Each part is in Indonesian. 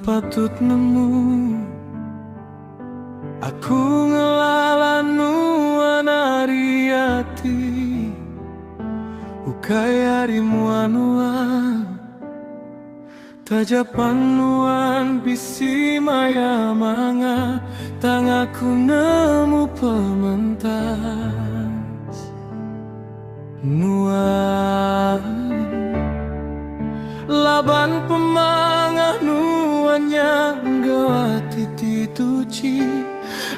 patut nemu. Aku ngelalanu anariati ukayarimu anua tajapanuan bisi maya manga tangaku nemu pementas nuan laban pemangah nuannya gawati tituci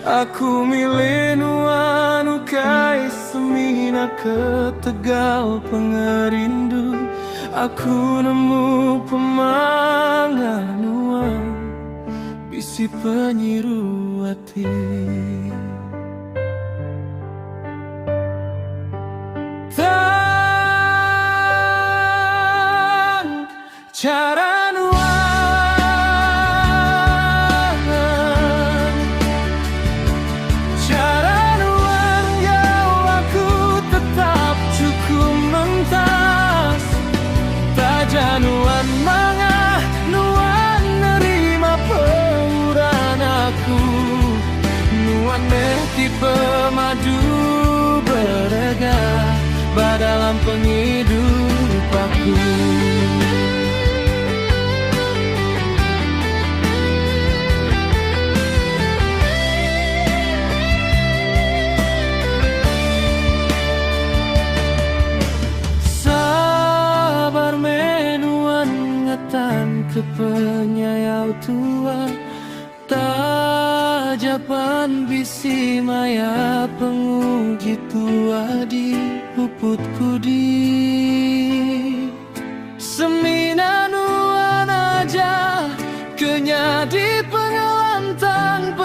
aku milih nuan ukai semina ke Tegal pengerindu aku nemu pemangah nuan bisi penyiru hati. Dan cara nuan, cara nuan yang aku tetap cukup mentas. Tajanuan mangah nuan nerima peuran aku nuan tipe madu berega dalam penghidup aku. Sabar menuan ngatan ke penyayau tua tajapan bisi maya penguji tua di puput kudi semina nuan aja kenya di pengelantang